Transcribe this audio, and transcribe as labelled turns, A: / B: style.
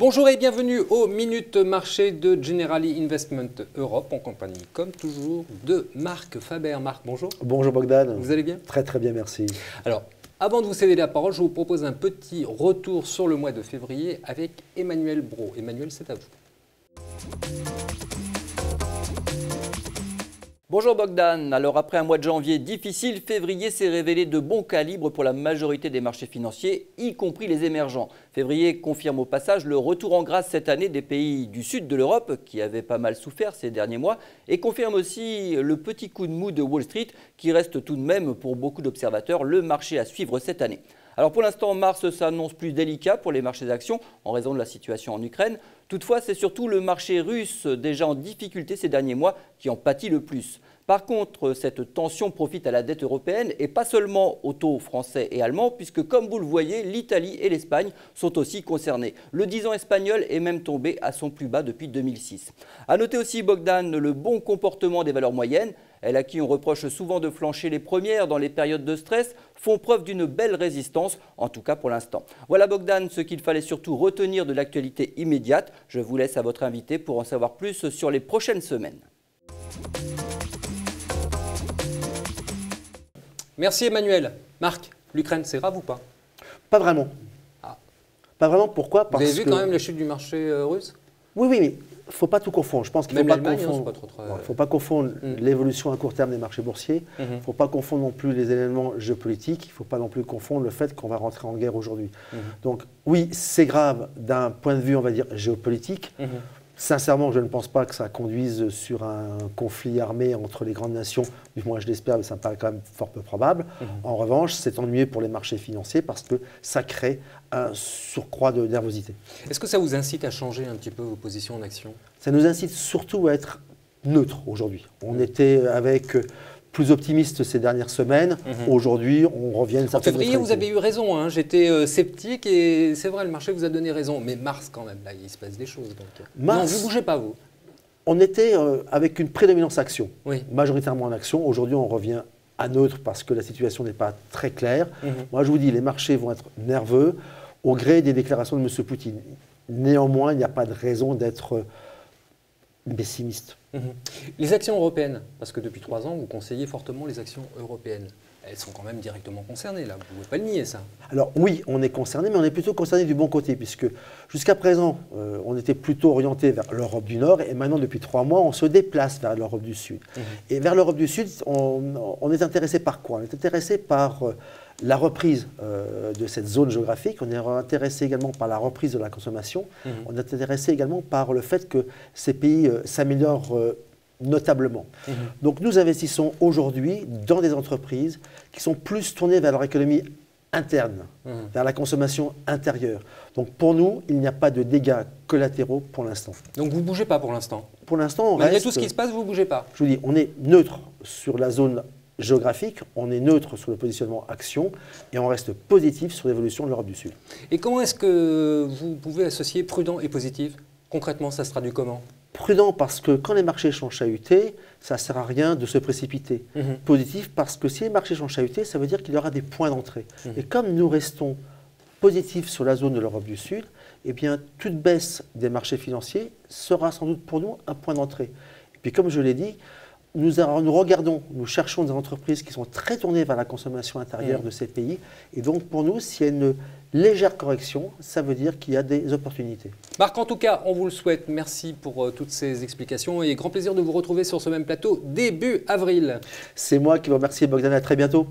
A: Bonjour et bienvenue au Minute Marché de Generali Investment Europe en compagnie, comme toujours, de Marc Faber. Marc, bonjour.
B: Bonjour Bogdan.
A: Vous allez bien?
B: Très très bien, merci.
A: Alors, avant de vous céder la parole, je vous propose un petit retour sur le mois de février avec Emmanuel Brault. Emmanuel, c'est à vous.
C: Bonjour Bogdan. Alors après un mois de janvier difficile, février s'est révélé de bon calibre pour la majorité des marchés financiers, y compris les émergents. Février confirme au passage le retour en grâce cette année des pays du sud de l'Europe, qui avaient pas mal souffert ces derniers mois, et confirme aussi le petit coup de mou de Wall Street, qui reste tout de même pour beaucoup d'observateurs le marché à suivre cette année. Alors pour l'instant, mars s'annonce plus délicat pour les marchés d'actions en raison de la situation en Ukraine. Toutefois, c'est surtout le marché russe, déjà en difficulté ces derniers mois, qui en pâtit le plus. Par contre, cette tension profite à la dette européenne et pas seulement aux taux français et allemands, puisque comme vous le voyez, l'Italie et l'Espagne sont aussi concernés. Le 10 ans espagnol est même tombé à son plus bas depuis 2006. A noter aussi, Bogdan, le bon comportement des valeurs moyennes. Elles à qui on reproche souvent de flancher les premières dans les périodes de stress font preuve d'une belle résistance, en tout cas pour l'instant. Voilà Bogdan, ce qu'il fallait surtout retenir de l'actualité immédiate. Je vous laisse à votre invité pour en savoir plus sur les prochaines semaines.
A: Merci Emmanuel. Marc, l'Ukraine, c'est grave ou pas?
B: Pas vraiment.
A: Ah.
B: Pas vraiment, pourquoi?
A: Vous avez vu quand même la chute du marché russe?
B: Oui, mais il ne faut pas tout confondre. Je pense qu'il ne faut pas confondre, faut pas confondre l'évolution à court terme des marchés boursiers. Il ne faut pas confondre non plus les éléments géopolitiques. Il ne faut pas non plus confondre le fait qu'on va rentrer en guerre aujourd'hui. Donc oui, c'est grave d'un point de vue, on va dire, géopolitique. Sincèrement, je ne pense pas que ça conduise sur un conflit armé entre les grandes nations, du moins je l'espère, mais ça me paraît quand même fort peu probable. En revanche, c'est ennuyeux pour les marchés financiers parce que ça crée un surcroît de nervosité.
A: Est-ce que ça vous incite à changer un petit peu vos positions en action?
B: Ça nous incite surtout à être neutre aujourd'hui. On était avec plus optimiste ces dernières semaines. Aujourd'hui, on revient à une certaine
A: En février, vous avez eu raison. Hein. J'étais sceptique et c'est vrai, le marché vous a donné raison. Mais mars, quand même, là, il se passe des choses. Donc...
B: Mars,
A: non, vous ne bougez pas, vous.
B: On était avec une prédominance action,
A: oui.
B: Majoritairement en action. Aujourd'hui, on revient à neutre parce que la situation n'est pas très claire. Moi, je vous dis, les marchés vont être nerveux au gré des déclarations de M. Poutine. Néanmoins, il n'y a pas de raison d'être pessimiste.
A: Les actions européennes, parce que depuis 3 ans, vous conseillez fortement les actions européennes. Elles sont quand même directement concernées, là. Vous ne pouvez pas le nier, ça. Alors
B: oui, on est concerné, mais on est plutôt concerné du bon côté, puisque jusqu'à présent, on était plutôt orienté vers l'Europe du Nord, et maintenant, depuis 3 mois, on se déplace vers l'Europe du Sud. Et vers l'Europe du Sud, on est intéressé par quoi? On est intéressé par la reprise de cette zone géographique, on est intéressé également par la reprise de la consommation, on est intéressé également par le fait que ces pays s'améliorent notablement. Donc nous investissons aujourd'hui dans des entreprises qui sont plus tournées vers leur économie interne, vers la consommation intérieure. Donc pour nous, il n'y a pas de dégâts collatéraux pour l'instant.
A: Donc vous ne bougez pas pour l'instant?
B: Pour l'instant, on
A: malgré
B: reste...
A: tout ce qui se passe, vous ne bougez pas?
B: Je vous dis, on est neutre sur la zone géographique, on est neutre sur le positionnement action et on reste positif sur l'évolution de l'Europe du Sud.
A: Et comment est-ce que vous pouvez associer prudent et positif? Concrètement, ça se traduit comment?
B: Prudent parce que quand les marchés sont chahutés, ça ne sert à rien de se précipiter. Positif parce que si les marchés sont chahutés, ça veut dire qu'il y aura des points d'entrée. Et comme nous restons positifs sur la zone de l'Europe du Sud, eh bien, toute baisse des marchés financiers sera sans doute pour nous un point d'entrée. Et puis comme je l'ai dit, nous cherchons des entreprises qui sont très tournées vers la consommation intérieure de ces pays. Et donc pour nous, s'il y a une légère correction, ça veut dire qu'il y a des opportunités.
A: Marc, en tout cas, on vous le souhaite. Merci pour toutes ces explications et grand plaisir de vous retrouver sur ce même plateau début avril.
B: C'est moi qui vous remercie, Bogdan. À très bientôt.